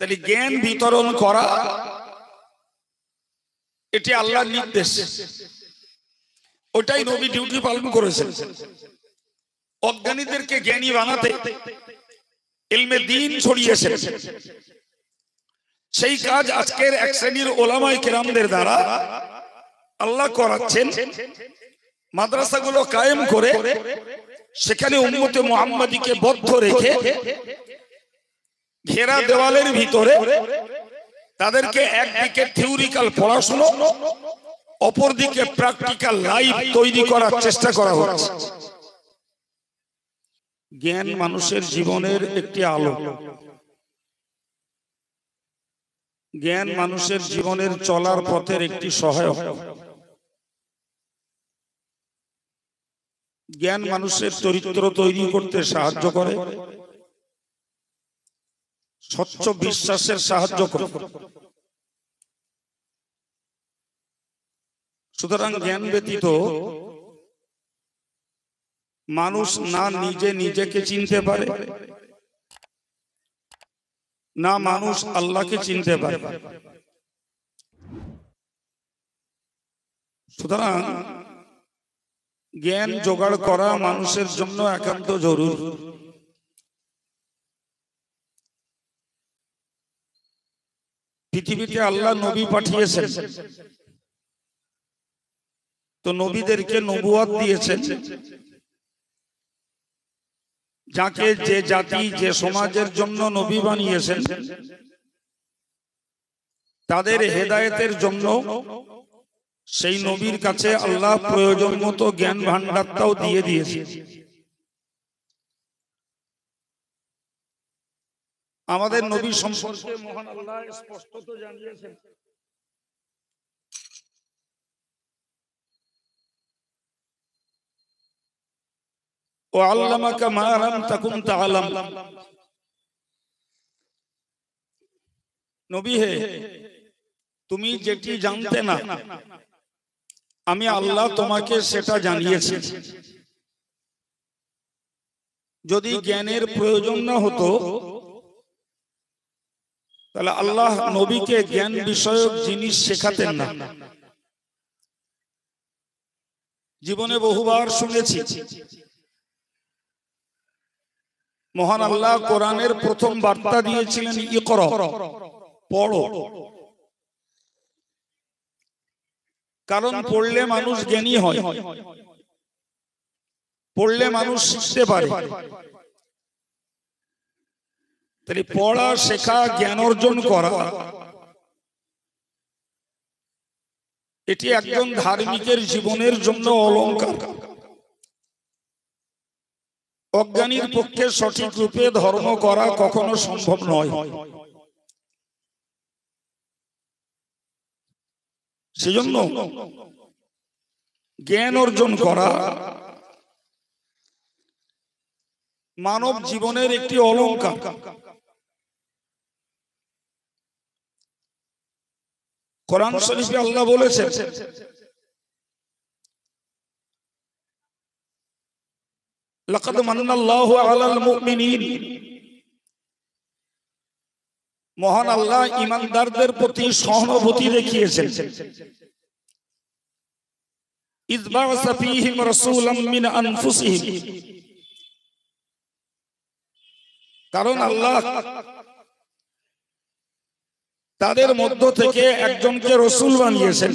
তাহলে জ্ঞান বিতরণ করা এটি আল্লাহর নির্দেশ, ওটাই নবী ডিউটি পালন করেছেন। অজ্ঞানীদেরকে জ্ঞানী বানাতে ইলমে দ্বীন ছড়িয়েছেন। সেই কাজ আজকের এক শ্রেণীর ওলামায়ে কেরামদের দ্বারা আল্লাহ করাচ্ছেন। মাদ্রাসাগুলো কায়েম করে সেখানে উম্মতে মুহাম্মাদীকে বদ্ধ রেখে ঘেরা দেওয়ালের ভিতরে তাদেরকে একদিকে থিওরিক্যাল পড়াশোনা, অপরদিকে প্র্যাকটিক্যাল লাইফ তৈরি করার চেষ্টা করা হচ্ছে। জ্ঞান মানুষের জীবনের একটি আলো, জ্ঞান মানুষের জীবনের চলার পথের একটি সহায়ক। জ্ঞান মানুষের চরিত্র তৈরি করতে সাহায্য করে, স্বচ্ছ বিশ্বাসের সাহায্য করে। সুতরাং জ্ঞান ব্যতীত মানুষ না নিজে নিজেকে চিনতে পারে, না মানুষ আল্লাহকে চিনতে পারে। সুতরাং জ্ঞান জোগাড় করা মানুষের জন্য একান্ত জরুরি। পৃথিবীতে আল্লাহ নবী পাঠিয়েছেন, তো নবীদেরকে নবুয়ত দিয়েছেন। যাকে যে জাতি যে সমাজের জন্য নবী বানিয়েছেন তাদের হেদায়েতের জন্য সেই নবীর কাছে আল্লাহ প্রয়োজন মতো জ্ঞান ভান্ডারটাও দিয়ে দিয়েছে। আমাদের নবী সম্পর্কে মহান আল্লাহ স্পষ্টত জানিয়েছেন, ও আল্লামাকা মা লাম তাকুন তাআলাম। নবী হে, তুমি যেটি জানতে না আমি আল্লাহ তোমাকে সেটা জানিয়েছি। যদি জ্ঞানের প্রয়োজন না হতো তাহলে আল্লাহ নবীকে জ্ঞান বিষয়ক জিনিস শেখাতেন না। জীবনে বহুবার শুনেছি মহান আল্লাহ কোরআনের প্রথম বার্তা দিয়েছিলেন ইকরা, পড়ো। কারণ পড়লে মানুষ জ্ঞানী হয়, পড়লে মানুষ শিখতে পারে। তাই পড়া, শেখা, জ্ঞান অর্জন করা এটি একজন ধার্মিকের জীবনের জন্য অলংকার। অজ্ঞানীর পক্ষে সঠিক রূপে ধর্ম করা কখনো সম্ভব নয়। সেজন্য জ্ঞান অর্জন করা মানব জীবনের একটি অলংকার। কোরআন শরীফে আল্লাহ বলেছেন, লাকাদ মান্নাল্লাহু আলাল মুমিনিন। মহান আল্লাহ ঈমানদারদের প্রতি সহানুভূতি দেখিয়েছেন। ইয বা'আসা ফীহিম রাসূলাম মিন আনফুসিহিম। কারণ আল্লাহ তাদের মধ্য থেকে একজনকে রাসূল বানিয়েছেন।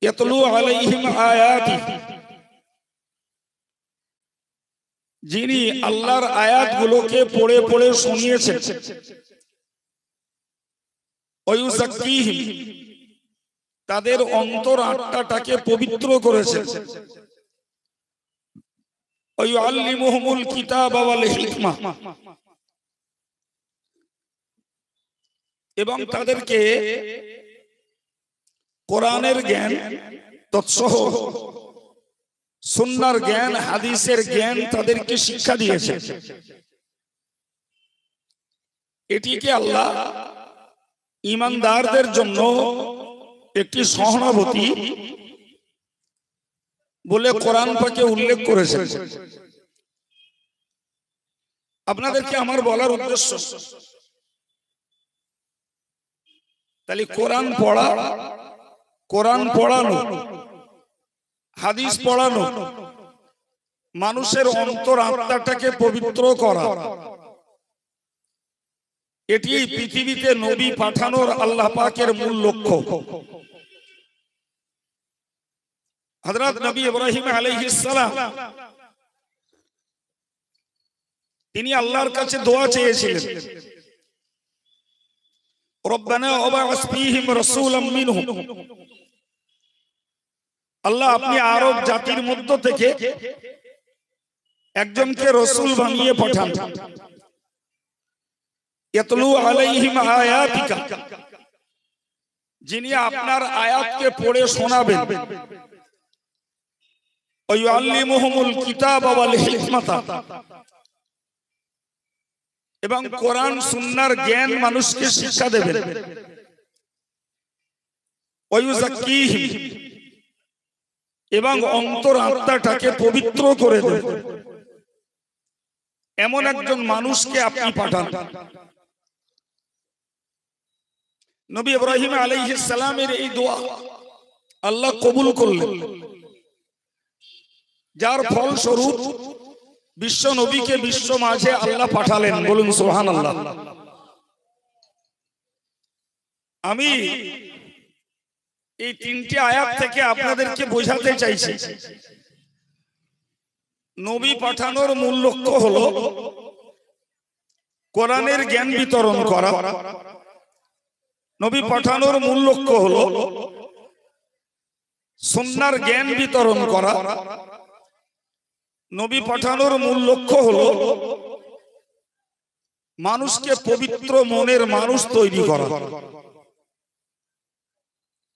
ইয়াতলু আলাইহিম আয়াতিহি, যিনি আল্লাহর আয়াতগুলোকে পড়ে পড়ে শুনিয়েছেন। ওয়ায়ুযাক্কিহিম, তাদের অন্তর আত্মাটাকে পবিত্র করেছেন। ওয়ায়ুআল্লিমুহুমুল কিতাবা ওয়াল হিকমা, এবং তাদেরকে কোরআনের জ্ঞান তৎসহ সুন্নাহর জ্ঞান, হাদিসের জ্ঞান তাদেরকে শিক্ষা দিয়েছে। এটিকে আল্লাহ ঈমানদারদের জন্য একটি সহানুভূতি বলে কোরআন পাকে উল্লেখ করেছেন। আপনাদেরকে আমার বলার উদ্দেশ্য, তাহলে কোরআন পড়া, কোরআন পড়ানো, হাদিস পড়ানো, মানুষের অন্তর আত্মাটাকে পবিত্র করা, এটি পৃথিবীতে নবী পাঠানোর আল্লাহ পাকের মূল লক্ষ্য। হযরত নবী ইব্রাহিম আলাইহিস সালাম তিনি আল্লাহর কাছে দোয়া চেয়েছিলেন, রব্বানা ওয়াবা'স ফীহিম রাসূলাম মিনহুম, আল্লাহ আপনি আরব জাতির মধ্য থেকে একজনকে রাসূল বানিয়ে পাঠান, ইয়াতলু আলাইহিম আয়াতিকা, যিনি আপনার আয়াতকে পড়ে শোনাবেন, ওয়া ইউআল্লিমুহুমুল কিতাবা ওয়াল হিকমাতা, এবং কোরআন সুন্নাহর জ্ঞান মানুষকে শিক্ষা দেবেন, ওয়া ইউযাক্কিহিম, এবং অন্তর আত্মাটাকে পবিত্র করে দেবেন। এমন একজন মানুষকে আপনি পাঠান। নবী ইব্রাহিম আলাইহিস সালামের এই দোয়া আল্লাহ কবুল করলেন, যার ফলস্বরূপ বিশ্ব নবীকে বিশ্ব মাঝে আল্লাহ পাঠালেন। বলুন সুবহানাল্লাহ। আমি এই তিনটি আয়াত থেকে আপনাদেরকে বোঝাতে চাইছি, নবী পাঠানোর মূল লক্ষ্য হলো কোরআনের জ্ঞান বিতরণ করা। নবী পাঠানোর মূল লক্ষ্য হলো সুন্নাহর জ্ঞান বিতরণ করা। নবী পাঠানোর মূল লক্ষ্য হলো মানুষকে পবিত্র মনের মানুষ তৈরি করা।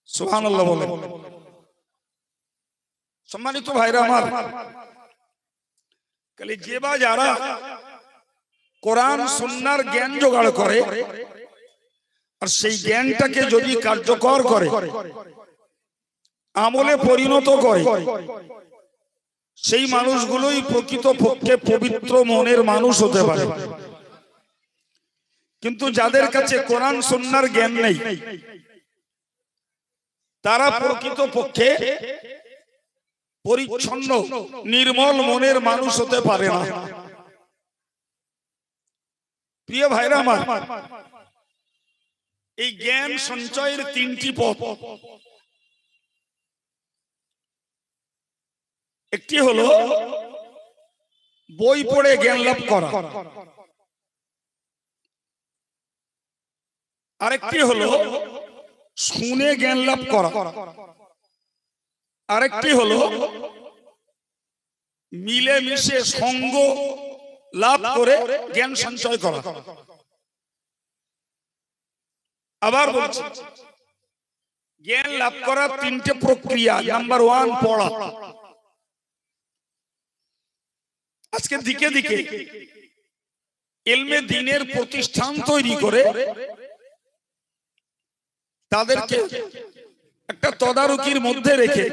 সুবহানাল্লাহ বলেন। সম্মানিত ভাইরা আমার, খালি যে বা যারা কোরআন সুন্নাহর জ্ঞান জোগাড় করে আর সেই জ্ঞানটাকে যদি কার্যকর করে, আমলে পরিণত করে, সেই মানুষগুলোই প্রকৃতপক্ষে পবিত্র মনের মানুষ হতে পারে। কিন্তু যাদের কাছে কোরআন সুন্নাহর জ্ঞান নেই, তারা প্রকৃতপক্ষে পরিচ্ছন্ন নির্মল মনের মানুষ হতে পারে না। প্রিয় ভাইরা আমার, এই জ্ঞান সঞ্চয়ের তিনটি পথ। একটি হলো বই পড়ে জ্ঞান লাভ করা, আরেকটি হলো শুনে জ্ঞান লাভ করা, আরেকটি হলো মিলেমিশে সঙ্গ লাভ করে জ্ঞান সঞ্চয় করা। আবার বলছি, জ্ঞান লাভ করার তিনটে প্রক্রিয়া। নাম্বার 1, পড়া। আজকে দিকে দিকে ইলমে দ্বীনের প্রতিষ্ঠান তৈরি করে তাদেরকে একটা তদারকির মধ্যে রেখে,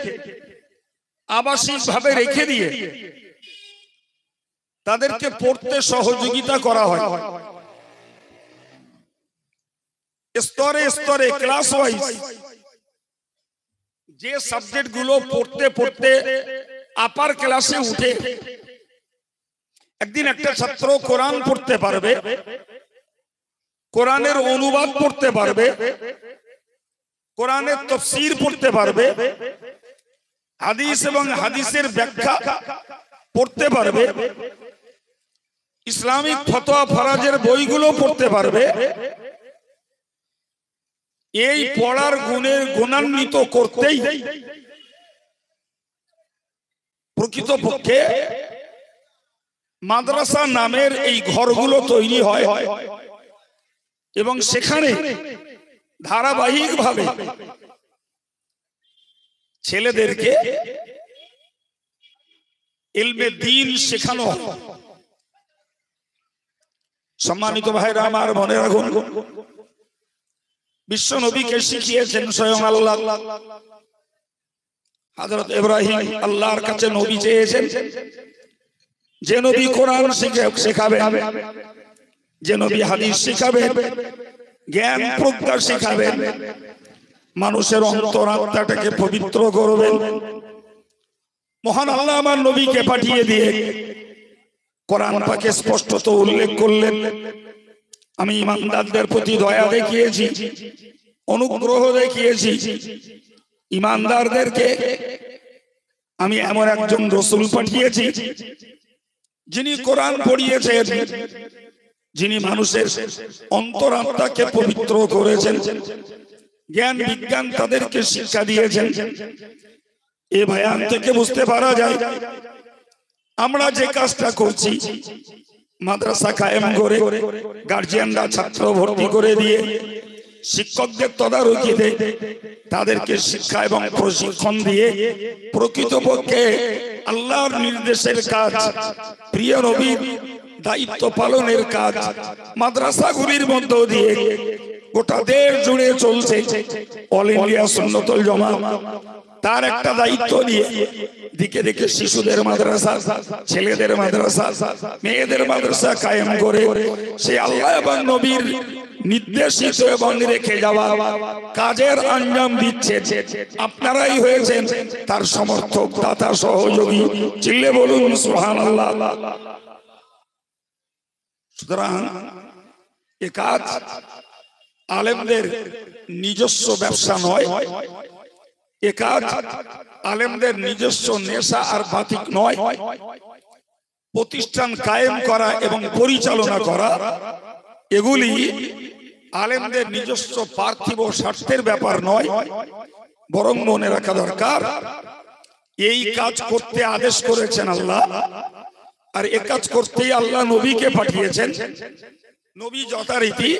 আবাসিক ভাবে রেখে দিয়ে তাদেরকে পড়তে সহযোগিতা করা হয়। স্তরে স্তরে ক্লাস ওয়াইজ যে সাবজেক্ট গুলো পড়তে পড়তে আপার ক্লাসে উঠে একদিন একটা ছাত্র কোরআন পড়তে পারবে, কোরআনের অনুবাদ পড়তে পারবে, কোরআনের তাফসীর পড়তে পারবে, হাদিস এবং হাদিসের ব্যাখ্যা পড়তে পারবে, ইসলামিক ফতোয়া ফরাজের বইগুলো পড়তে পারবে। এই পড়ার গুণের গুণান্বিত করতেই প্রকৃতপক্ষে মাদ্রাসা নামের এই ঘরগুলো তৈরি হয় এবং সেখানে ধারাবাহিকভাবে ছেলেদেরকে ইলমে দ্বীন শেখানো হয়। সম্মানিত ভাইরা আমার, মনে রাখুন, বিশ্ব নবীকে শিখিয়েছেন স্বয়ং আল্লাহ। হযরত ইব্রাহিম আল্লাহর কাছে নবী চেয়েছেন, যে নবী কোরআন শেখাবেন, যে নবী হাদিস শেখাবেন, জ্ঞান প্রজ্ঞা শেখাবেন, মানুষের অন্তরাত্মাটাকে পবিত্র করবেন, মহান আল্লাহ আমার নবীকে পাঠিয়ে দিয়ে কোরআন পাকে স্পষ্টত উল্লেখ করলেন, আমি ইমানদারদের প্রতি দয়া দেখিয়েছি, অনুগ্রহ দেখিয়েছি, ইমানদারদেরকে আমি এমন একজন রাসূল পাঠিয়েছি যিনি কোরআন পড়িয়েছেন, যিনি মানুষের অন্তরাত্মাকে পবিত্র করেছেন, জ্ঞান বিজ্ঞান তাদেরকে শিক্ষা দিয়েছেন। এই বয়ান থেকে বুঝতে পারা যায় আমরা যে কাজটা করছি, মাদ্রাসা কায়েম করে গার্জিয়ানরা ছাত্র ভর্তি করে দিয়ে শিক্ষকদের তদারকিতে তাদেরকে শিক্ষা এবং প্রশিক্ষণ দিয়ে প্রকৃতপক্ষে আল্লাহর নির্দেশের কাজ, প্রিয় নবীর দায়িত্ব পালনের কাজ মাদ্রাসাগুলির মধ্য দিয়ে গোটা দেশ জুড়ে চলছে। অল ইন্ডিয়া সুন্নতুল জামাত তার একটা দায়িত্ব নিয়ে দিকে দিকে শিশুদের মাদ্রাসা, ছেলেদের মাদ্রাসা, মেয়েদের মাদ্রাসা কায়েম করে সে আল্লাহ এবং নবীর নির্দেশিত এবং রেখে যাওয়া কাজের আঞ্জাম দিচ্ছে। আপনারাই হয়েছেন তার সমর্থক, দাতা, সহযোগী। চিল্লে বলুন সুবহানাল্লাহ। সুতরাং এ কাজ আলেমদের নিজস্ব ব্যবসা নয়, এ কাজ আলেমদের নিজস্ব নেশা আর বাতিক নয়। প্রতিষ্ঠান কায়েম করা এবং পরিচালনা করা এগুলি আলেমদের নিজস্ব পার্থিব স্বার্থের ব্যাপার নয়, বরং মনে রাখা দরকার এই কাজ করতে আদেশ করেছেন আল্লাহ, আর এ কাজ করতেই আল্লাহ নবীকে পাঠিয়েছেন। নবী যথারীতি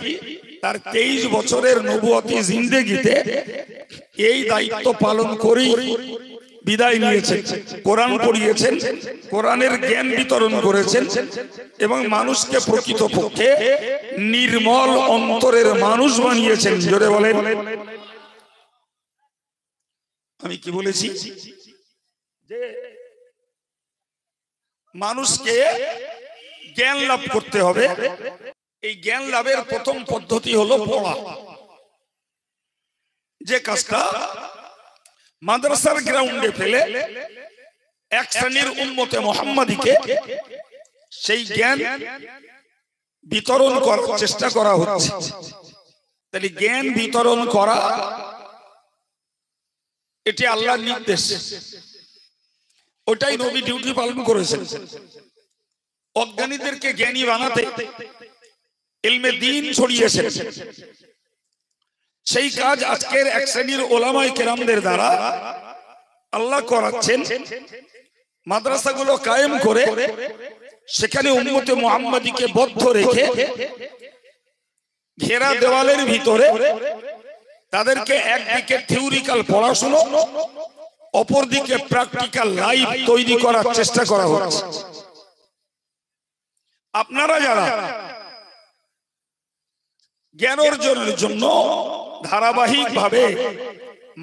তার 23 বছরের নবুয়তি জিন্দেগিতে এই দায়িত্ব পালন করেই বিদায় নিয়েছেন। কোরআন পড়িয়েছেন, কোরআনের জ্ঞান বিতরণ করেছেন এবং মানুষকে প্রকৃতপক্ষে নির্মল অন্তরের মানুষ বানিয়েছেন। জোরে বলেন। আমি কি বলেছি? যে মানুষকে জ্ঞান লাভ করতে হবে। এই জ্ঞান লাভের প্রথম পদ্ধতি হলো পড়া। যে কাজটা মাদ্রাসার গ্রাউন্ডে ফেলে এক শ্রেণীর উম্মতে মুহাম্মাদীকে সেই জ্ঞান বিতরণ করার চেষ্টা করা হচ্ছে। তাহলে জ্ঞান বিতরণ করা এটি আল্লাহর নির্দেশ, ওটাই নবী ডিউটি পালন করেছেন। অজ্ঞানীদেরকে জ্ঞানী বানাতে ইলমে দ্বীন ছড়িয়েছেন। সেই কাজ আজকের এক শ্রেণীর উলামায়ে কেরামদের দ্বারা আল্লাহ করাচ্ছেন। মাদ্রাসাগুলো কায়েম করে সেখানে উম্মতে মুহাম্মাদীকে বদ্ধ রেখে ঘেরা দেওয়ালের ভিতরে তাদেরকে একদিকে থিওরিক্যাল পড়াশোনা, অপরদিকে প্র্যাকটিক্যাল লাইফ তৈরি করার চেষ্টা করা হচ্ছে। আপনারা যারা জ্ঞান অর্জনের জন্য ধারাবাহিকভাবে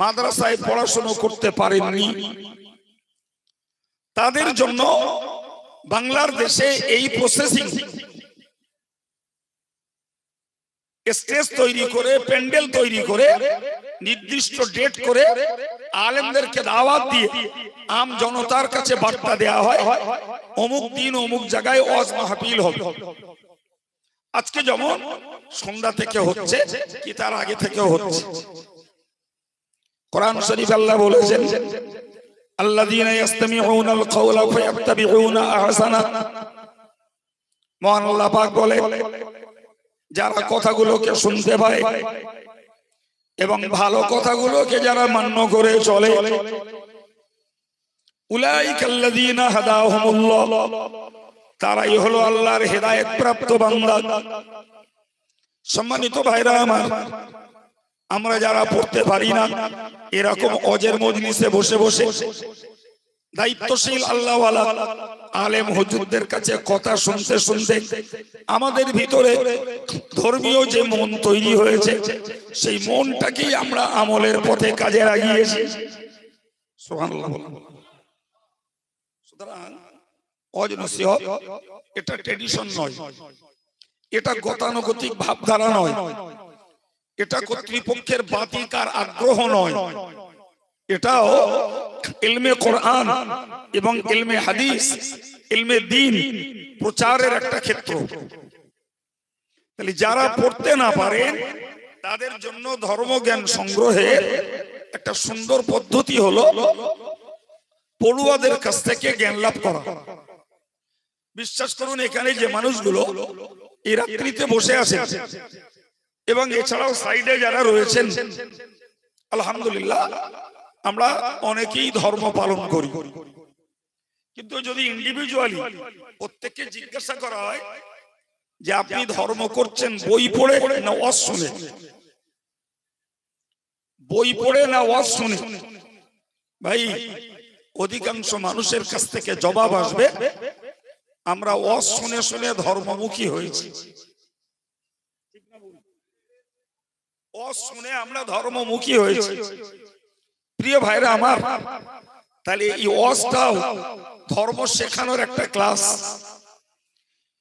মাদ্রাসায় পড়াশোনা করতে পারেননি, তাদের জন্য বাংলার দেশে এই প্রসেসিং স্টেজ তৈরি করে, প্যান্ডেল তৈরি করে, নির্দিষ্ট ডেট করে আলেমদেরকে দাওয়াত দিয়ে আম জনতার কাছে বার্তা দেয়া হয়, অমুক দিন অমুক জায়গায় ওয়াজ মাহফিল হবে। আজকে যেমন সন্ধ্যা থেকে হচ্ছে, কি তার আগে থেকেও হচ্ছে। কোরআন শরীফ আল্লাহ বলেছেন, আল্লাযীনা ইসতামিউনাল কাওলা ফায়াত্তাবিউনা আহসানা। মহান আল্লাহ পাক বলে, যারা কথাগুলোকে শুনতে পায় এবং ভালো কথাগুলোকে যারা মান্য করে চলে, উলাইকাল্লাযীনা হাদাহুমুল্লাহ, তারাই হলো আল্লাহর হেদায়েত প্রাপ্ত বান্দা। সম্মানিত ভাইরা আমার, আমরা যারা পড়তে পারি না, এরকম ওয়াজের মজলিসে বসে বসে দায়িত্বশীল আল্লাহওয়ালা আলেম হুজুরদের কাছে কথা শুনতে শুনতে আমাদের ভিতরে ধর্মীয় যে মন তৈরি হয়েছে, সেই মনটাকেই আমরা আমলের পথে কাজে লাগিয়েছি। সুবহানাল্লাহ। সুতরাং ওয়াজ নসিহত এটা ট্র্যাডিশন নয়, এটা গতানুগতিক ভাবধারা নয়, এটা কর্তৃপক্ষের বাতিকার আগ্রহ নয়, এটাও ইলমে কোরআন এবং ইলমে হাদিস, ইলমে দ্বীন প্রচারের একটা ক্ষেত্র। তাহলে যারা পড়তে না পারেন তাদের জন্য ধর্মজ্ঞান সংগ্রহের একটা সুন্দর পদ্ধতি হলো পড়ুয়াদের কাছ থেকে জ্ঞান লাভ করা। বিশ্বাস করুন, এখানে যে মানুষগুলো এই রাত্রিতে বসে আছেন এবং এছাড়াও সাইডে যারা রয়েছেন, আলহামদুলিল্লাহ আমরা অনেকেই ধর্ম পালন করি, কিন্তু যদি ইন্ডিভিজুয়ালি প্রত্যেককে জিজ্ঞাসা করা হয় যে আপনি ধর্ম করছেন বই পড়ে না ওয়াজ শুনে, বই পড়ে না ওয়াজ শুনে, ভাই অধিকাংশ মানুষের কাছ থেকে জবাব আসবে আমরা ওয়াজ শুনে শুনে ধর্মমুখী হয়েছি। ওয়াজ শুনে আমরা ধর্মমুখী হয়েছি। প্রিয় ভাইরা আমার, তাহলে এই ওয়াজটাও ধর্ম শেখানোর একটা ক্লাস।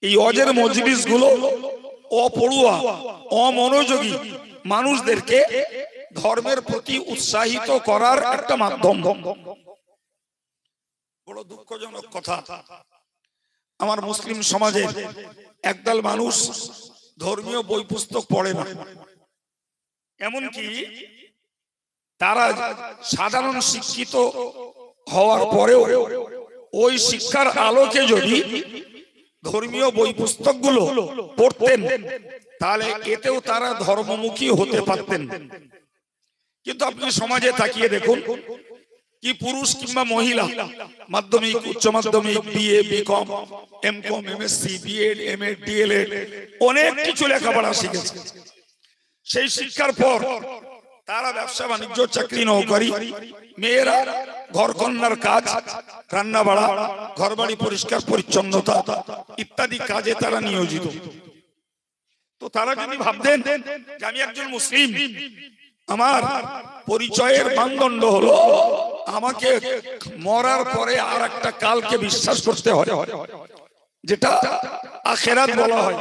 এই ওয়াজের মজলিস গুলো অপড়ুয়া অমনোযোগী মানুষদেরকে ধর্মের প্রতি উৎসাহিত করার একটা মাধ্যম। বড় দুঃখজনক কথা, আমার মুসলিম সমাজের একদল মানুষ ধর্মীয় বই পুস্তক পড়ে না, এমনকি তারা সাধারণ শিক্ষিত হওয়ার পরেও ওই শিক্ষার আলোকে যদি ধর্মীয় বই পুস্তকগুলো পড়তেন তাহলে এতেও তারা ধর্মমুখী হতে পারতেন। কিন্তু আপনি সমাজে তাকিয়ে দেখুন, কি পুরুষ কিংবা মহিলা মাধ্যমিক, উচ্চ মাধ্যমিক, BA, BCom, MCom, MSc, BEd, MEd, DElEd অনেক কিছু লেখাপড়া শিখেছে। সেই শিক্ষার পর তারা ব্যবসা বাণিজ্য, চাকরি, নৌকরি, মেয়েরা ঘর কন্যার কাজ, রান্না বাড়া, ঘর বাড়ি পরিষ্কার পরিচ্ছন্নতা ইত্যাদি কাজে তারা নিয়োজিত। তো তারা যদি ভাবতেন যে আমি একজন মুসলিম, আমার পরিচয়ের মানদণ্ড হলো আমাকে মরার পরে আর একটা কালকে বিশ্বাস করতে হয়, যেটা আখিরাত বলা হয়,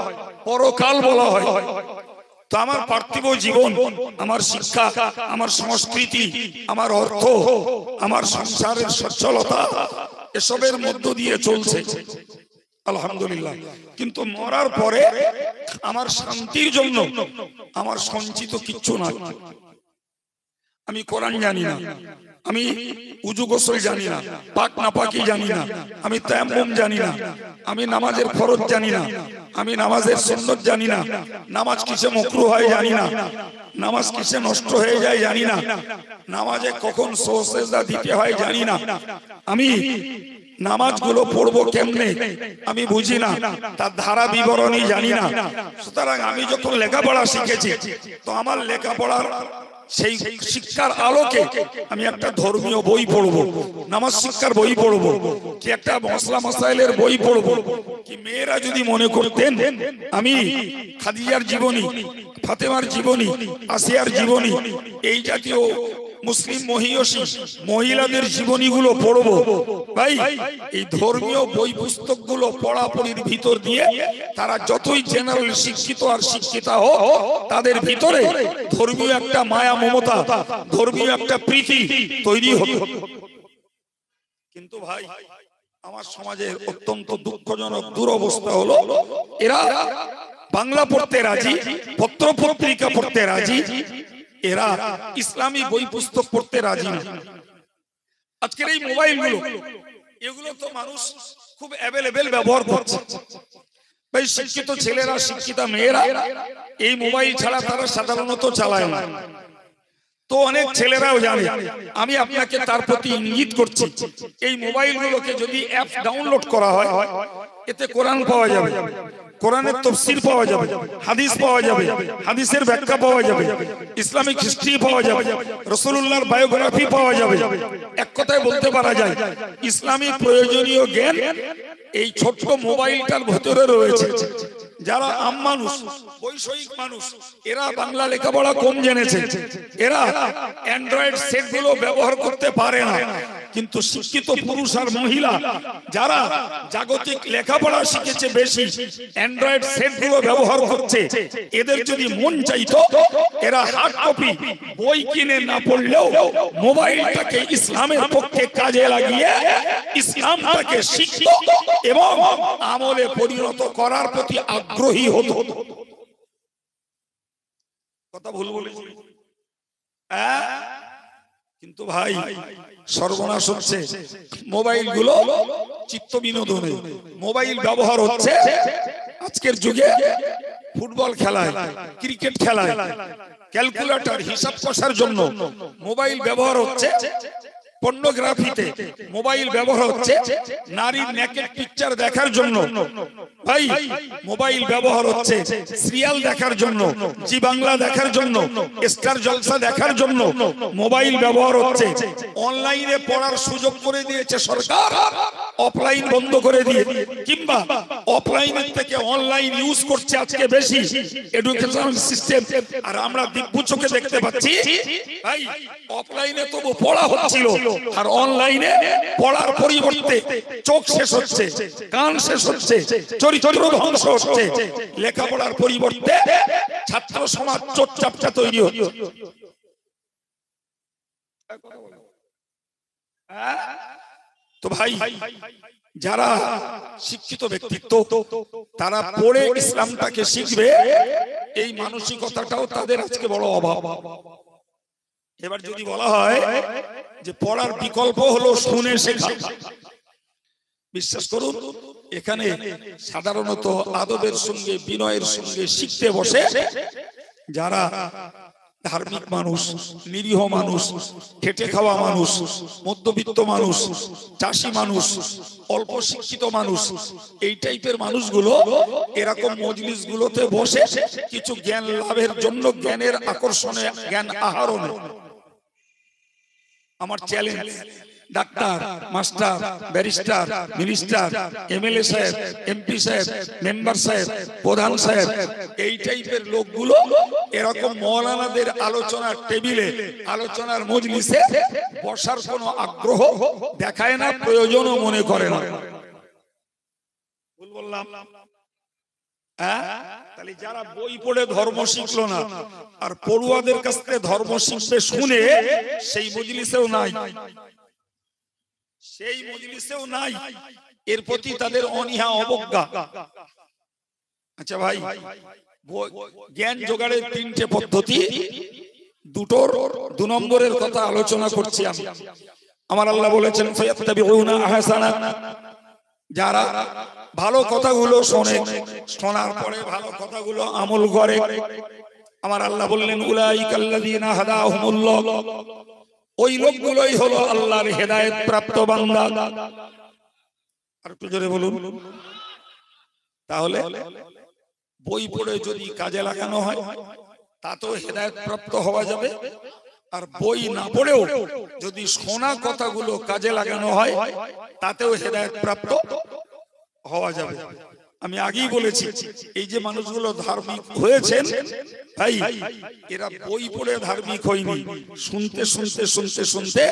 পরকাল বলা হয়। তো আমার পার্থিব জীবন, আমার শিক্ষা, আমার সংস্কৃতি, আমার অর্থ, আমার সংসারের সচ্ছলতা এসবের মধ্য দিয়ে চলছে আলহামদুলিল্লাহ। কিন্তু মরার পরে আমার শান্তির জন্য আমার সঞ্চিত কিচ্ছু নাই। আমি কোরআন জানি না, আমি উজু গোসল জানি না, পাক নাপাকি জানি না, আমি তায়াম্মুম জানি না, আমি নামাজের ফরজ জানি না, আমি নামাজের সুন্নত জানি না, নামাজ কিসে মাকরুহ হয় জানি না, নামাজ কিসে নষ্ট হয়ে যায় জানি না, নামাজে কখন সুজদা দিতে হয় জানি না, আমি নামাজগুলো পড়বো কেমনে আমি বুঝি না, তার ধারা বিবরণী জানি না। সুতরাং আমি যখন লেখাপড়া শিখেছি তো আমার লেখাপড়ার সেই শিক্ষার আলোকে আমি একটা ধর্মীয় বই পড়বো, নামাজ শিক্ষার বই পড়বো, কি একটা মশলা মাসাইলের বই পড়বো। কি মেয়েরা যদি মনে করতেন আমি খাদিজার জীবনী, ফাতেমার জীবনী, আসিয়ার জীবনী, এই জাতীয় মুসলিম মহিয়সী মহিলাদের জীবনীগুলো পড়বো, ভাই এই ধর্মীয় বই পুস্তকগুলো পড়াপড়ির ভিতর দিয়ে তারা যতই জেনারেল শিক্ষিত আর শিক্ষিতা হোক, তাদের ভিতরে ধর্মীয় একটা মায়া মমতা, ধর্মীয় একটা প্রীতি তৈরি হতো। কিন্তু ভাই আমার সমাজের অত্যন্ত দুঃখজনক দুরবস্থা হলো, এরা বাংলা পড়তে রাজি, পত্র পত্রিকা পড়তে রাজি, এরা ইসলামী বই পুস্তক পড়তে রাজি না। আজকের এই মোবাইল গুলো, এগুলো তো মানুষ খুব অ্যাভেলেবেল ব্যবহার করছে। ভাই শিক্ষিত ছেলেরা, শিক্ষিতা মেয়েরা এই মোবাইল ছাড়া তারা সাধারণত চালায় না। তো অনেক ছেলেরাও জানে, আমি আপনাকে তার প্রতি ইঙ্গিত করছি, এই মোবাইলগুলোকে যদি অ্যাপ ডাউনলোড করা হয়, এতে কোরআন পাওয়া যাবে, কোরআনের তাফসীর পাওয়া যাবে, হাদিস পাওয়া যাবে, হাদিসের ব্যাখ্যা পাওয়া যাবে, ইসলামিক হিস্ট্রি পাওয়া যাবে, রাসূলুল্লাহর বায়োগ্রাফি পাওয়া যাবে। এক কথায় বলতে পারা যায় ইসলামী প্রয়োজনীয় জ্ঞান এই ছোট্ট মোবাইলটার ভিতরে রয়েছে। যারা আম মানুষ, বৈষয়িক মানুষ, এরা বাংলা লেখাপড়া কম জেনেছে, এরা অ্যান্ড্রয়েড সেট গুলো ব্যবহার করতে পারে না, কিন্তু শিক্ষিত পুরুষ আর মহিলা যারা জাগতিক লেখাপড়া শিখেছে বেশি, অ্যান্ড্রয়েড সেট গুলো ব্যবহার করছে, এদের যদি মন চাইতো এরা হার্ড কপি বই কিনে না পড়লেও মোবাইলটাকে ইসলামের পক্ষে কাজে লাগিয়ে ইসলামটাকে শিখতো এবং আমলে পরিণত করার প্রতি আগ্রহী হতো। কথা ভুল বলেছি? কিন্তু ভাই সর্বনাশ হচ্ছে, মোবাইল গুলো চিত্ত বিনোদনে মোবাইল ব্যবহার হচ্ছে আজকের যুগে ফুটবল খেলায়, ক্রিকেট খেলায়, ক্যালকুলেটর হিসাব কষার জন্য মোবাইল ব্যবহার হচ্ছে, পর্নোগ্রাফিতে মোবাইল ব্যবহার হচ্ছে, নারীর নেকেড পিকচার দেখার জন্য ভাই মোবাইল ব্যবহার হচ্ছে, সিরিয়াল দেখার জন্য, জি বাংলা দেখার জন্য, স্টার জলসা দেখার জন্য মোবাইল ব্যবহার হচ্ছে। অনলাইনে পড়ার সুযোগ করে দিয়েছে সরকার, অফলাইন বন্ধ করে দিয়ে, কিংবা অফলাইনের থেকে অনলাইন ইউজ করছে আজকে বেশি এডুকেশনাল সিস্টেম। আর আমরা দিব্য চোখে দেখতে পাচ্ছি ভাই অফলাইনে তবু পড়া হচ্ছিল, আর অনলাইনে পড়ার পরিবর্তে চোখ শেষ হচ্ছে, কান শেষ হচ্ছে, চরিত্র ধ্বংস হচ্ছে, লেখাপড়ার পরিবর্তে ছাত্র সমাজ চোটচাপটা তৈরি হচ্ছে। তো ভাই যারা শিক্ষিত ব্যক্তিত্ব তারা পড়ে ইসলামটাকে শিখবে, এই মানসিকতাটাও তাদের আজকে বড় অভাব। এবার যদি বলা হয় যে পড়ার বিকল্প হলো শুনে শেখা, বিশ্বাস করুন এখানে সাধারণত আদবের সঙ্গে বিনয়ের সঙ্গে শিখতে বসে যারা ধার্মিক মানুষ, নিরীহ মানুষ, খেটে খাওয়া মানুষ, মধ্যবিত্ত মানুষ, চাষী মানুষ, অল্প শিক্ষিত মানুষ, এই টাইপের মানুষগুলো এরকম মজলিস গুলোতে বসে কিছু জ্ঞান লাভের জন্য, জ্ঞানের আকর্ষণে, জ্ঞান আহরণে। আমার challenge, doctor, master, barrister, minister, MLA সাহেব, এমপি সাহেব, মেম্বার সাহেব, প্রধান সাহেব, এই টাইপের লোকগুলো এরকম মৌলানাদের আলোচনার টেবিলে, আলোচনার মজলিসে বসার কোনো আগ্রহ দেখায় না, প্রয়োজনও মনে করে না। ভুল বললাম? তাহলে যারা বই পড়ে ধর্ম শিখলো না আর পড়ুয়াদের কাছ থেকে ধর্ম শিখতে শুনে সেই মজলিসেও নাই, সেই মজলিসেও নাই, এর প্রতি তাদের অনীহা অবজ্ঞা। আচ্ছা ভাই, জ্ঞান জোগাড়ের তিনটে পদ্ধতি, দুটোর 2 নম্বরের কথা আলোচনা করছি আমি। আমার আল্লাহ বলেছেন ফায়াত্তাবিউনা আহসানা, যারা ভালো কথাগুলো শোনে, শোনার পরে ভালো কথাগুলো আমল করে। আমার আল্লাহ বললেন উলাইকাল্লাযীনা হাদাহুমুল্লাহ, ওই লোকগুলোই হলো আল্লাহর হেদায়েত প্রাপ্ত বান্দা। আর একটু জোরে বলুন। তাহলে বই পড়ে যদি কাজে লাগানো হয় তাতেও হেদায়েত প্রাপ্ত হওয়া যাবে, আর বই না পড়েও যদি শোনা কথাগুলো কাজে লাগানো হয় তাতেও হেদায়েত প্রাপ্ত হওয়া যাবে। আমি আগেই বলেছি এই যে মানুষগুলো ধার্মিক হয়েছেন ভাই, এরা বই পড়ে ধার্মিক হয়নি, শুনতে শুনতে শুনতে শুনতে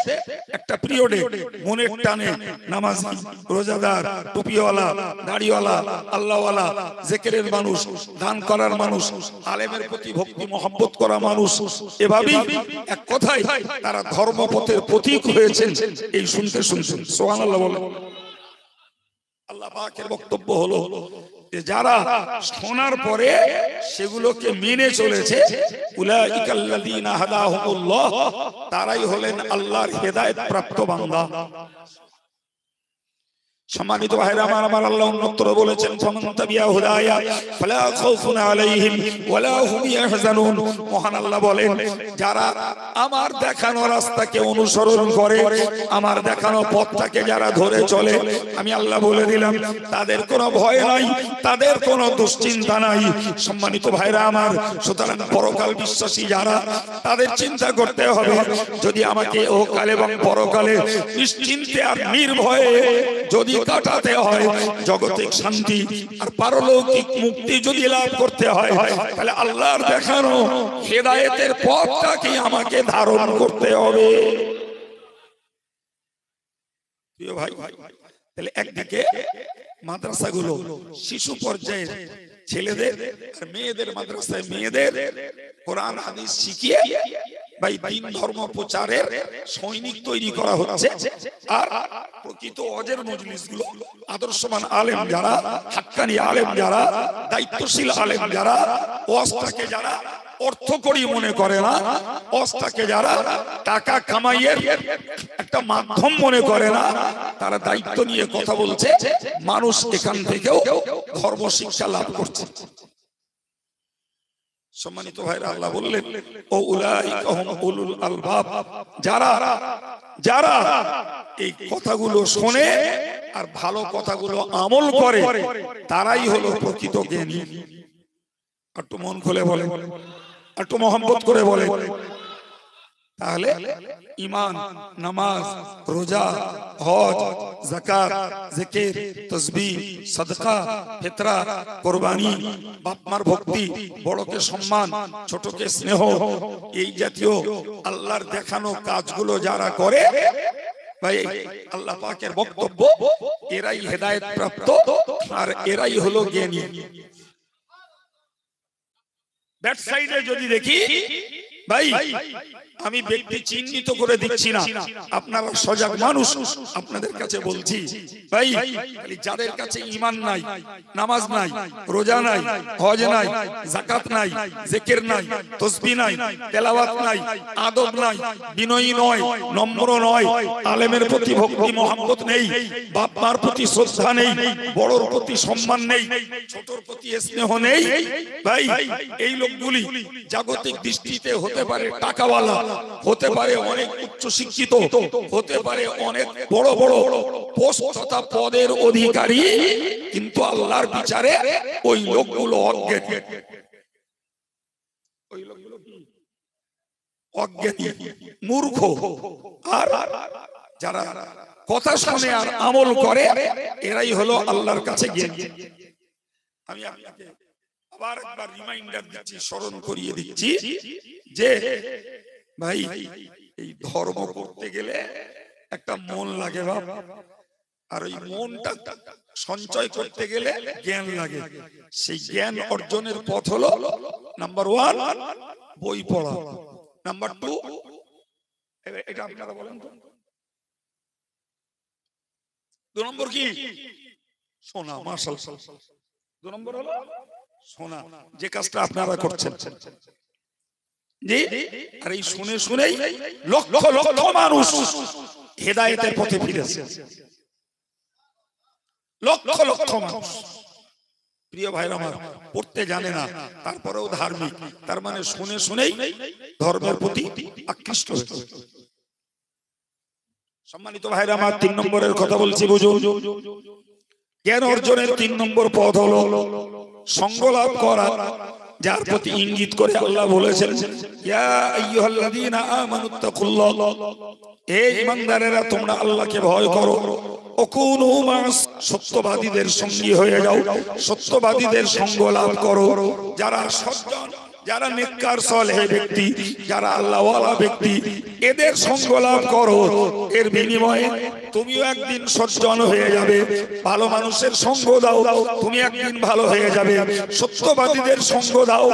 একটা পিরিয়ডে মনের টানে নামাজি, রোজাদার, টুপিওয়ালা, দাড়িওয়ালা, আল্লাহওয়ালা, জিকিরের মানুষ, দান করার মানুষ, আলেমের প্রতি ভক্তি মহব্বত করা মানুষ, এভাবেই এক কথায় তারা ধর্মপথের প্রতীক হয়েছেন এই শুনতে শুনতে। সুবহানাল্লাহ বলেন। আল্লাহ পাকের বক্তব্য হলো যে যারা শোনার পরে সেগুলোকে মেনে চলেছে, উলাইকাল্লাযীনা হাদাহুমুল্লাহ, তারাই হলেন আল্লাহর হেদায়েত প্রাপ্ত বান্দা। সম্মানিত ভাইরা আমার, আমার আল্লাহ অন্যত্র বলেছেন ফামান তাবিয়া হুদায়া ফালা খাউফুন আলাইহিম ওয়ালা হুম ইয়াহজানুন। মহান আল্লাহ বলেন যারা আমার দেখানো রাস্তাকে অনুসরণ করে, আমার দেখানো পথটাকে যারা ধরে চলে, আমি আল্লাহ বলে দিলাম তাদের কোনো ভয় নাই, তাদের কোনো দুশ্চিন্তা নাই। সম্মানিত ভাইরা আমার, সুতরাং পরকাল বিশ্বাসী যারা, তাদের চিন্তা করতে হবে যদি আমাকে ওকাল এবং পরকালে নিশ্চিন্তে আর নির্ভয়ে যদি কাটাতে হয়, জগতিক শান্তি আর পারলৌকিক মুক্তি যদি লাভ করতে হয়, তাহলে আল্লাহর দেখানো হেদায়েতের পথটাকে আমাকে ধারণ করতে হবে। প্রিয় ভাই, তাহলে একদিকে মাদ্রাসাগুলো শিশু পর্যায়ে ছেলেদের আর মেয়েদের মাদ্রাসায় মেয়েদের কোরআন হাদিস শিখিয়ে ভাই দিন ধর্ম প্রচারের সৈনিক তৈরি করা হচ্ছে। আর প্রকৃত ওয়াজের মজলিসগুলো আদর্শবান আলেম যারা, হাক্কানি আলেম যারা, দায়িত্বশীল আলেম যারা, ওয়াজটাকে যারা অর্থকরী মনে করে না, ওয়াজটাকে যারা টাকা কামাইয়ের একটা মাধ্যম মনে করে না, তারা দায়িত্ব নিয়ে কথা বলছে, মানুষ এখান থেকেও ধর্ম শিক্ষা লাভ করছে। সম্মানিত ভাইরা, আল্লাহ বললেন ও উলাইকা হুম উলুল আলবাব, যারা যারা এই কথাগুলো শোনে আর ভালো কথাগুলো আমল করে তারাই হলো প্রকৃত জ্ঞানী। একটু মন খুলে বলে, একটু মহব্বত করে বলে। তাহলে ঈমান, নামাজ, রোজা, হজ, যাকাত, জিকির, তাসবিহ, সাদকা, ফিতরা, কুরবানি, বাপ মার ভক্তি, বড়কে সম্মান, ছোটকে স্নেহ, এই জাতীয় আল্লাহর দেখানো কাজগুলো যারা করে ভাই, আল্লাহ পাকের বক্তব্য এরাই হেদায়েত প্রাপ্ত আর এরাই হলো জ্ঞানী। ব্যাক সাইডে যদি দেখি ভাই, আমি ব্যক্তি চিহ্নিত করে দিচ্ছি না, আপনারা সজাগ মানুষ, আপনাদের কাছে বলছি ভাই, যাদের কাছে ঈমান নাই, নামাজ নাই, রোজা নাই, হজ নাই, যাকাত নাই, জিকির নাই, তাসবিহ নাই, তেলাওয়াত নাই, আদব নাই, বিনয়ী নয়, নম্র নয়, আলেমের প্রতি ভক্তি মহব্বত নেই, বাপ মার প্রতি শ্রদ্ধা নেই, বড়র প্রতি সম্মান নেই, ছোটর প্রতি স্নেহ নেই ভাই, এই লোকগুলি জাগতিক দৃষ্টিতে হতে পারে টাকাওয়ালা, হতে পারে অনেক উচ্চ শিক্ষিত, হতে পারে অনেক বড় বড় পোস্ট তথা পদের অধিকারী, কিন্তু আল্লাহর বিচারে ওই লোকগুলো অজ্ঞানী। ওই লোকগুলো অজ্ঞানী, মূর্খ। আর যারা কথা শুনে আর আমল করে এরাই হলো আল্লাহর কাছে জ্ঞানী। আমি আপনাকে আবার একবার রিমাইন্ডার দিচ্ছি, স্মরণ করিয়ে দিচ্ছি যে ভাই, এই ধর্ম করতে গেলে একটা মন লাগে বাপ, আর ওই মনটা সঞ্চয় করতে গেলে জ্ঞান লাগে। সেই জ্ঞান অর্জনের পথ হলো নাম্বার 1 বই পড়া, নাম্বার 2 এটা আপনারা বলেন তো, 2 নম্বর কি? শোনা। মাশাআল্লাহ, 2 নম্বর হলো শোনা, যে কাজটা আপনারা করছেন। জি, আর এই শুনে শুনেই লক্ষ লক্ষ মানুষ হেদায়েতের পথে ফিরেছে, লক্ষ লক্ষ মানুষ। প্রিয় ভাইরা আমার, পড়তে জানে না তারপরেও ধার্মিক, তার মানে শুনে শুনেই ধর্মের প্রতি আকৃষ্ট হয়েছে। সম্মানিত ভাইরা আমার, 3 নম্বরের কথা বলছি, বুঝুন। জ্ঞান অর্জনের 3 নম্বর পথ হলো সঙ্গ লাভ করা, যার প্রতি ইঙ্গিত করে আল্লাহ বলেছেন ইয়া আইয়ুহাল্লাযীনা আমানুত্তাকুল্লাহ, হে ঈমানদারেরা তোমরা আল্লাহকে ভয় করো, ওকুনু মা'আস, সত্যবাদীদের সঙ্গী হয়ে যাও, সত্যবাদীদের সঙ্গ লাভ করো। যারা সজ্জন, যারা নেককার সালেহ ব্যক্তি, যারা আল্লাহওয়ালা ব্যক্তি, এদের সঙ্গ লাভ করো। এর বিনিময়ে তুমিও একদিন সজ্জন হয়ে যাবে। ভালো মানুষের সঙ্গ দাও, তুমি একদিন ভালো হয়ে যাবে। সত্যবাদীদের সঙ্গ দাও,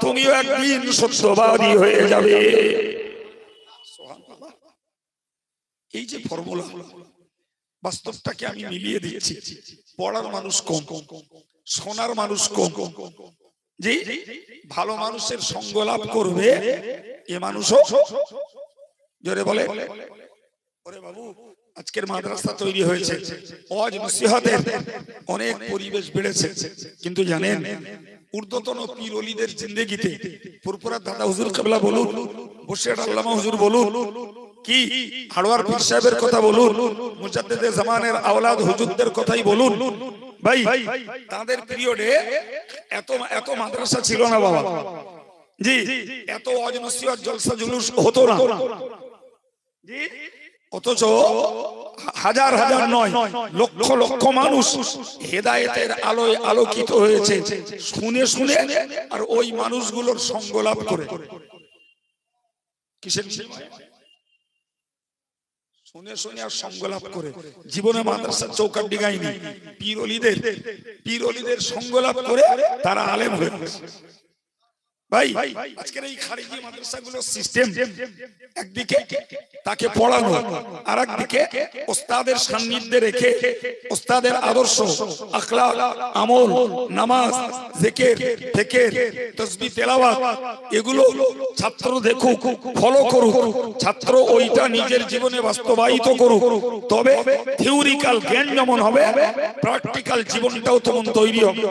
তুমিও একদিন সত্যবাদী হয়ে যাবে। এই যে ফর্মুলা, বাস্তবটাকে আমি মিলিয়ে দিচ্ছি। পড়ার মানুষ কম, শোনার মানুষ কম। জি, ভালো মানুষের সঙ্গ লাভ করবে এ মানুষও জোরে বলে, ওরে বাবু আজকের মাদ্রাসা তৈরি হয়েছে, ওয়াজ নসিহতের অনেক পরিবেশ বেড়েছে, কিন্তু জানেন ঊর্ধ্বতন পীর ওলিদের জিন্দেগিতে ফুরফুরা দাদা হুজুর কিবলা বলুন, বসিরহাট আল্লামা হুজুর বলুন, কি হাড়োয়ার পীর সাহেবের কথা বলুন, মুজাদ্দিদে জামানের আওলাদ হুজুরদের কথাই বলুন, ভাই তাদের পিরিয়ডে এত মাদ্রাসা ছিল না বাবা। জি, এত ওয়াজ নসিহত জলসা জুলুস হতো না। জি, অথচ হাজার হাজার নয়, লক্ষ লক্ষ মানুষ হেদায়েতের আলোয় আলোকিত হয়েছে শুনে শুনে, আর ওই মানুষগুলোর সঙ্গ লাভ করে। কিসের? শুনে শুনে আর সঙ্গ লাভ করে জীবনে মাদ্রাসার চৌকাট ডিগায়নি, পীর অলিদের সঙ্গ লাভ করে তারা আলেম হয়ে গেছে। ভাই আজকের এই খারিজি মাদ্রাসাগুলোর সিস্টেম, একদিকে তাকে পড়ানো, আর একদিকে ওস্তাদের সান্নিধ্যে রেখে ওস্তাদের আদর্শ, আখলাক, আমল, নামাজ, জিকির, ফিকির, তাসবিহ, তেলাওয়াত এগুলো ছাত্র দেখুক, ফলো করুক, ছাত্র ওইটা নিজের জীবনে বাস্তবায়িত করুক। তবে থিওরিক্যাল জ্ঞান যেমন হবে, প্র্যাকটিক্যাল জীবনটাও তেমন তৈরি হবে।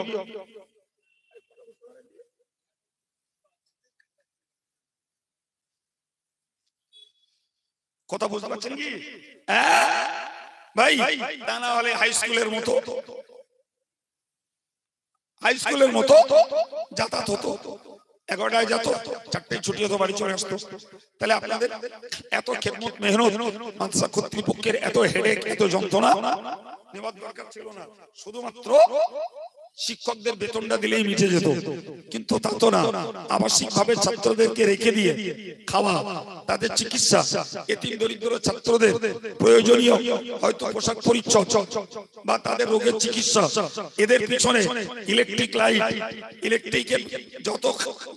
কথা বুঝতে পারছেন কি ভাই? তা না হলে হাই স্কুলের মতো যাতায়াত হতো, 11টায় যেত, 4টায় ছুটি হতো, বাড়ি চলে আসতো। তাহলে আপনাদের এত খেদমত মেহনত, মাদ্রাসা কর্তৃপক্ষের এত হেডেক, এত যন্ত্রণা নেওয়ার দরকার ছিল না। শুধুমাত্র শিক্ষকদের বেতনটা দিলেই মিটে যেত, কিন্তু তা তো না। আবাসিক ভাবে ছাত্রদেরকে রেখে দিয়ে খাওয়া, তাদের চিকিৎসা, এতিম দরিদ্র ছাত্রদের প্রয়োজনীয় হয়তো পোশাক পরিচ্ছদ বা তাদের রোগের চিকিৎসা, এদের পিছনে ইলেকট্রিক লাইট, ইলেকট্রিকের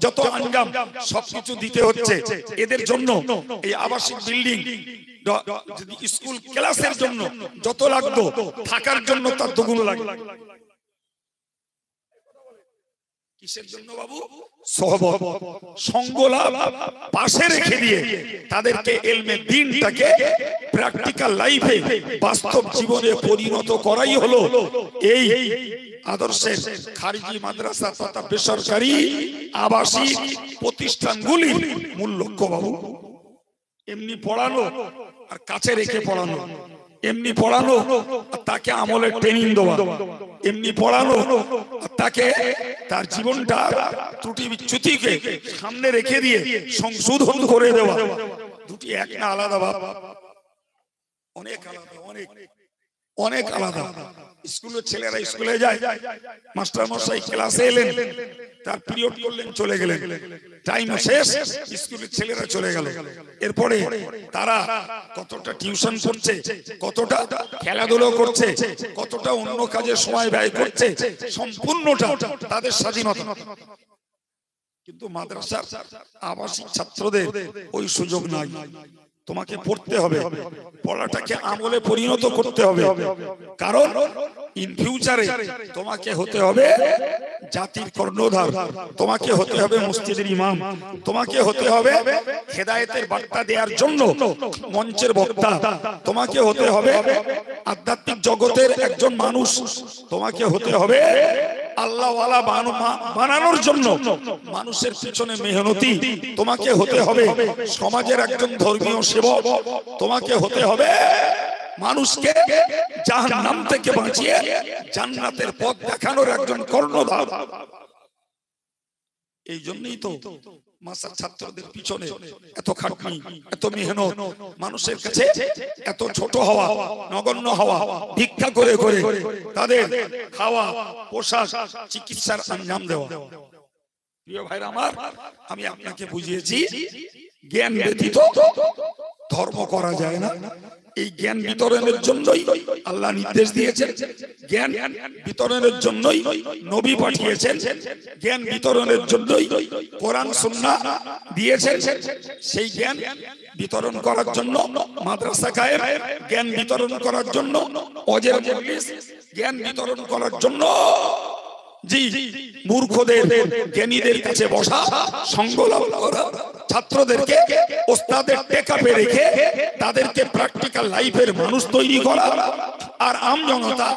যত আঞ্জাম সবকিছু দিতে হচ্ছে। এদের জন্য এই আবাসিক বিল্ডিং, স্কুল ক্লাসের জন্য যত লাগতো, থাকার জন্য তার দ্বিগুণ লাগে। কিসের জন্য বাবু? সহবত, সঙ্গলাভ পাশে রেখে দিয়ে তাদেরকে ইলমে দ্বীনটাকে প্র্যাকটিক্যাল লাইফে, বাস্তব জীবনে পরিণত করাই হলো এই আদর্শের খারিজি মাদ্রাসা তথা বেসরকারি আবাসিক প্রতিষ্ঠানগুলির মূল লক্ষ্য বাবু। এমনি পড়ানো আর কাছে রেখে পড়ানো, এমনি পড়ানো আর তাকে আমলের ট্রেনিং দেওয়া, এমনি পড়ানো আর তাকে তার জীবনটা ত্রুটি বিচ্যুতিকে সামনে রেখে দিয়ে সংশোধন করে দেওয়া, দুটি এক না আলাদা বাবা, অনেক আলাদা, অনেক আলাদা। স্কুলের ছেলেরা স্কুলে যায়, মাস্টার মশাই ক্লাসে এলেন, তার পিরিয়ড করলেন, চলে গেলেন, টাইম শেষ, স্কুলের ছেলেরা চলে গেল। এরপরে তারা কতটা টিউশন করছে, কতটা খেলাধুলো করছে, কতটা অন্য কাজে সময় ব্যয় করছে, সম্পূর্ণটা তাদের স্বাধীনতা। কিন্তু মাদ্রাসার আবাসিক ছাত্রদের ওই সুযোগ নাই। তোমাকে পড়তে হবে, পড়াটাকে আমলে পরিণত করতে হবে, কারণ ইন ফিউচারে তোমাকে হতে হবে জাতির কর্ণধার, তোমাকে হতে হবে মসজিদের ইমাম, তোমাকে হতে হবে হেদায়েতের বার্তা দেওয়ার জন্য মঞ্চের বক্তা, তোমাকে হতে হবে আধ্যাত্মিক জগতের একজন মানুষ, তোমাকে হতে হবে আল্লাহওয়ালা বানানোর জন্য মানুষের পিছনে মেহনতি, তোমাকে হতে হবে সমাজের একজন ধর্মীয় সেবক, তোমাকে হতে হবে মানুষকে জাহান্নাম থেকে বাঁচিয়ে জান্নাতের পথ দেখানোর একজন কর্ণধার। এই জন্যই তো মাদ্রাসার ছাত্রদের পিছনে এত খাটনি, এত মেহনত, মানুষের কাছে এত ছোট হওয়া, নগণ্য হওয়া, ভিক্ষা করে করে তাদের খাওয়া, পোশাক, চিকিৎসার আঞ্জাম দেওয়া। প্রিয় ভাইরা আমার, আমি আপনাকে বুঝিয়েছি জ্ঞান ব্যতীত ধর্ম করা যায় না। এই জ্ঞান বিতরণের জন্যই আল্লাহ নির্দেশ দিয়েছেন, জ্ঞান বিতরণের জন্যই নবী পাঠিয়েছেন, জ্ঞান বিতরণের জন্যই কোরআন সুন্নাহ দিয়েছেন। সেই জ্ঞান বিতরণ করার জন্য মাদ্রাসা কায়েম, জ্ঞান বিতরণ করার জন্য ওয়াজের মজলিস, জ্ঞান বিতরণ করার জন্য জি মূর্খদের জ্ঞানীদের কাছে বসা, সঙ্গ লাভ করা, ছাত্রদেরকে ওস্তাদের টেকআপে রেখে তাদেরকে প্র্যাকটিক্যাল লাইফের মানুষ তৈরি করা। আর আম জনতা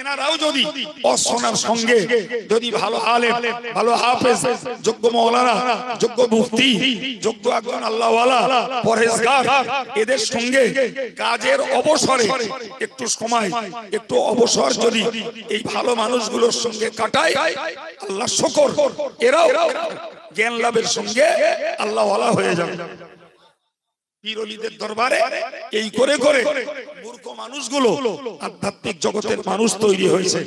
এনারাও যদি অশোনার সঙ্গে যদি ভালো আলেম, ভালো হাফেজ, যোগ্য মাওলানা, যোগ্য মুফতি, যোগ্য একজন আল্লাহওয়ালা পরহেজগার, এদের সঙ্গে কাজের অবসরে একটু সময়, একটু অবসর যদি এই ভালো মানুষগুলোর সঙ্গে কাটায়, আল্লাহ শুকর, এরাও জ্ঞান লাভের সঙ্গে আল্লাহওয়ালা হয়ে যাবে। পীরলিদের দরবারে এই করে করে মূর্খ মানুষগুলো আধ্যাত্মিক জগতের মানুষ তৈরি হয়েছে,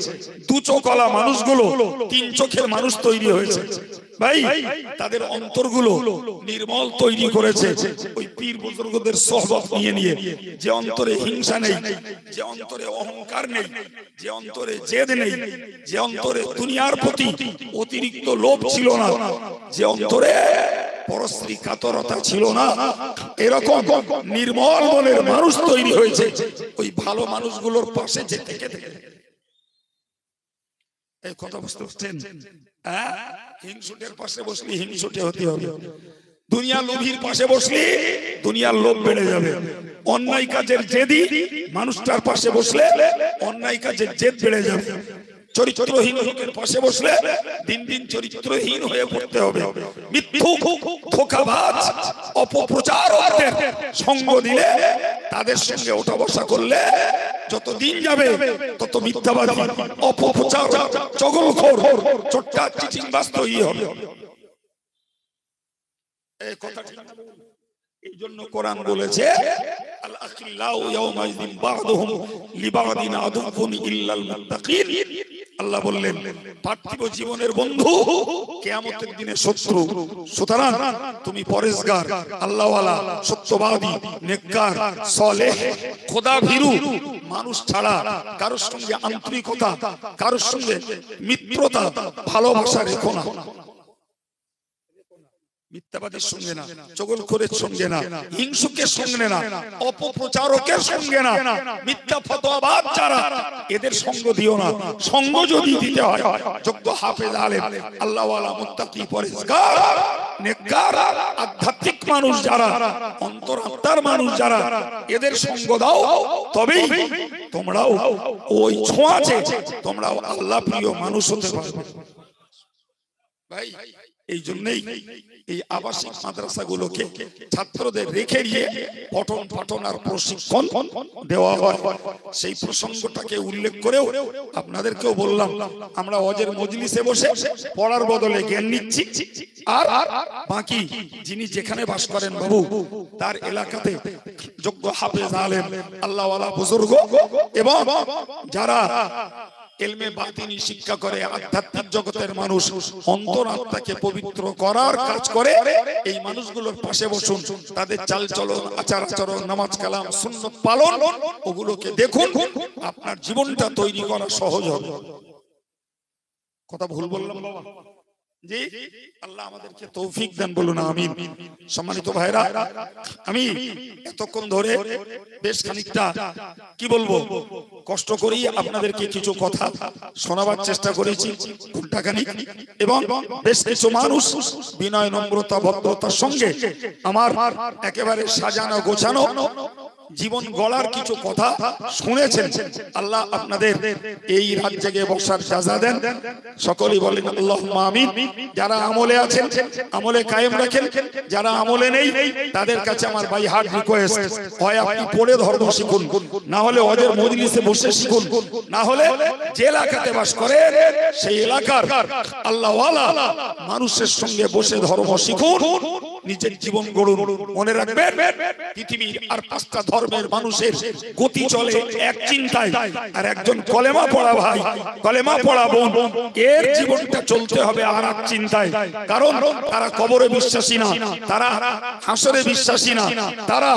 দু চোখওয়ালা মানুষগুলো তিন চোখের মানুষ তৈরি হয়েছে। ভাই তাদের অন্তরগুলো নির্মল তৈরি করেছে ওই পীর বুজুর্গদের সোহবত নিয়ে নিয়ে। যে অন্তরে হিংসা নেই, যে অন্তরে অহংকার নেই, যে অন্তরে জেদ নেই, যে অন্তরে দুনিয়ার প্রতি অতিরিক্ত লোভ ছিল না, যে অন্তরে পরশ্রী কাতরতা ছিল না, এরকম নির্মল মনের মানুষ তৈরি হয়েছে ওই ভালো মানুষগুলোর পাশে যেতে থেকে। এই কথা বুঝতে পারছেন? হিংসুটের পাশে বসলে হিংসুটে হতে হবে, দুনিয়া লোভীর পাশে বসলে দুনিয়ার লোভ বেড়ে যাবে। অন্যায় কাজের জেদি মানুষটার পাশে বসলে অন্যায় কাজের জেদ বেড়ে যাবে। চরিত্রহীন লোকের পাশে বসলে দিন দিন চরিত্রহীন হয়ে পড়তে হবে। মিথ্যুক, ধোঁকাবাজ, অপপ্রচারকদের সঙ্গ দিলে, তাদের সঙ্গে ওঠা বসা করলে যত দিন যাবে তত মিথ্যাবাদী, অপপ্রচার, চগলখোর, চোট্টা চিটিংবাজ তৈরি হবে। এই কথাটি এই জন্য কোরআন বলেছে আল আখিল্লাউ ইয়াউমাইযিন বা'দুহুম লিবা'দিন আদুউন ইল্লাল মুত্তাকিন। আল্লাহ বললেন পার্থিব জীবনের বন্ধু কিয়ামতের দিনে শত্রু। সুতরাং তুমি পরেশগার, আল্লাহওয়ালা, সত্যবাদী, নেককার, সালেহ, খোদা ভীরু মানুষ ছাড়া কারোর সঙ্গে আন্তরিকতা, কারোর সঙ্গে মিত্রতা, ভালোবাসা রেখো না। মিথ্যাবাদীর সঙ্গে না, চগলখোরের সঙ্গে না, হিংসুকের সঙ্গে না, অপপ্রচারকের সঙ্গে না, মিথ্যা ফতোয়াবাজ যারা এদের সঙ্গ দিও না। সঙ্গ যদি দিতে হয় যোগ্য হাফেজ, আলেম, আল্লাহওয়ালা, মুত্তাকি, পরেশগার, নেককার, আধ্যাত্মিক মানুষ যারা, অন্তরাত্মার মানুষ যারা, এদের সঙ্গ দাও, তবেই তোমরাও ওই ছোঁয়াচে তোমরাও আল্লাহ প্রিয় মানুষ হতে পারবে। ভাই এই জন্যই এই আবাসিক মাদ্রাসাগুলোকে ছাত্রদের রেখে দিয়ে পঠন পাঠন আর প্রশিক্ষণ দেওয়া হয়। সেই প্রসঙ্গটাকে উল্লেখ করেও আপনাদেরকেও বললাম, আমরা ওয়াজের মজলিসে বসে পড়ার বদলে জ্ঞান নিচ্ছি, আর বাকি যিনি যেখানে বাস করেন বাবু, তার এলাকাতে যোগ্য হাফেজ, আলেম, আল্লাহওয়ালা, বুজুর্গ এবং যারা ইলমে বাতিনি শিক্ষা করে, আধ্যাত্মিক জগতের মানুষ অন্তরাত্মাকে পবিত্র করার কাজ করে, এই মানুষগুলোর পাশে বসুন, তাদের চালচলন, আচার আচরণ, নামাজ কালাম, সুন্নত পালন, ওগুলোকে দেখুন, আপনার জীবনটা তৈরি করা সহজ হবে। কথা ভুল বললাম বাবা? জি, আল্লাহ আমাদেরকে তৌফিক দেন, বলুন আমিন। সম্মানিত ভাইরা, আমি এতক্ষণ ধরে বেশ খানিকটা কি বলবো কষ্ট করি আপনাদেরকে কিছু কথা শোনাবার চেষ্টা করেছি ঘণ্টাখানিক, এবং বেশ কিছু মানুষ বিনয়, নম্রতা, ভদ্রতার সঙ্গে আমার একেবারে সাজানো গোছানো জীবন গড়ার কিছু কথা শুনেছেন। আল্লাহ আপনাদের এই রাত জেগে বসার সাজা দেন। সকলেই বলেন আল্লাহুম্মা আমিন। যারা আমলে আছেন আমলে কায়েম রাখেন, যারা আমলে নেই তাদের কাছে আমার বাই হার্ট রিকোয়েস্ট, হয় আপনি পড়ে ধর্ম শিখুন, না হলে ওদের মজলিসে বসে শিখুন, না হলে যে এলাকাতে বাস করে সেই এলাকার আল্লাহওয়ালা মানুষের সঙ্গে বসে ধর্ম শিখুন, নিজের জীবন গড়ুন। মনে রাখবেন পৃথিবীর আর 5টা ধর্মের মানুষের গতি চলে এক চিন্তায়, আর একজন কলেমা পড়া ভাই, কলেমা পড়া বোন, এর জীবনটা চলতে হবে আর এক চিন্তায়। কারণ তারা কবরে বিশ্বাসী না, তারা হাসরে বিশ্বাসী না, তারা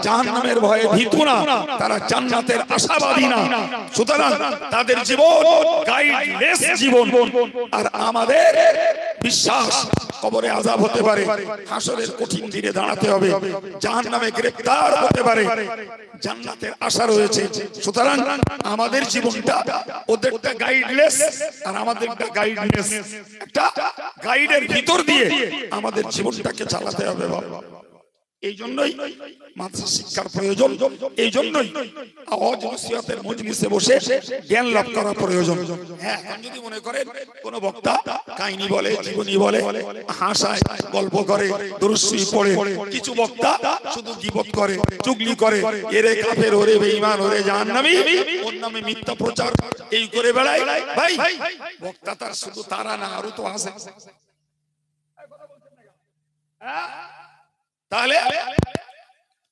জাহান্নামের ভয়ে ভীতু না, তারা জান্নাতের আশাবাদী না। সুতরাং তাদের জীবন গাইডলেস জীবন। আর আমাদের বিশ্বাস কবরে আযাব হতে পারে, হাসরের কঠিন দিনে দাঁড়াতে হবে, জাহান্নামে গ্রেফতার হতে পারে, জান্নাতের আশা রয়েছে। সুতরাং আমাদের জীবনটা ওদেরটা গাইডলেস আর আমাদেরটা গাইডলেস, একটা গাইডের ভিতর দিয়ে আমাদের জীবনটাকে চালাতে হবে বাবা। এই জন্যই মাদ্রাসা শিক্ষার প্রয়োজন, এই জন্যই ওয়াজ নসিহতের মজলিসে বসে জ্ঞান লাভ করা প্রয়োজন। হ্যাঁ, যদি মনে করেন কোন বক্তা কাহিনী বলে, জীবনী বলে, হাসায়, গল্প করে, দুরূদ শরীফ পড়ে, কিছু বক্তা শুধু গীবত করে, চুগলি করে, এরে কাফের, ওরে বেঈমান, ওরে জাহান্নামী, ওর নামে মিথ্যা প্রচার এই করে বেড়ায়, ভাই বক্তা তার শুধু তারা না, আরো তো আছে।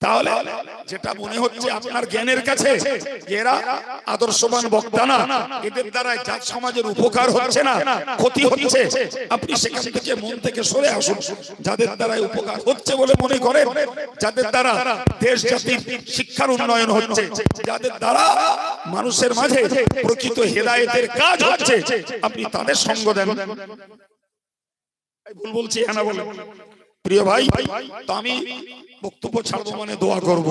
তাহলে যেটা মনে হচ্ছে আপনার জ্ঞানের কাছে এরা আদর্শবান বক্তা না, এদের দ্বারা জাত সমাজের উপকার হচ্ছে না, ক্ষতি হচ্ছে, আপনি সেখান থেকে মন থেকে সরে আসুন। যাদের দ্বারা উপকার হচ্ছে বলে মনে করেন, যাদের দ্বারা দেশ জাতির শিক্ষার উন্নয়ন হচ্ছে, যাদের দ্বারা মানুষের মাঝে প্রকৃত হেদায়েতের কাজ হচ্ছে, আপনি তাদের সঙ্গ দেন। ভুল বলছি না বলে প্রিয় ভাই, তো আমি বক্তব্য ছাড়বো মানে দোয়া করব।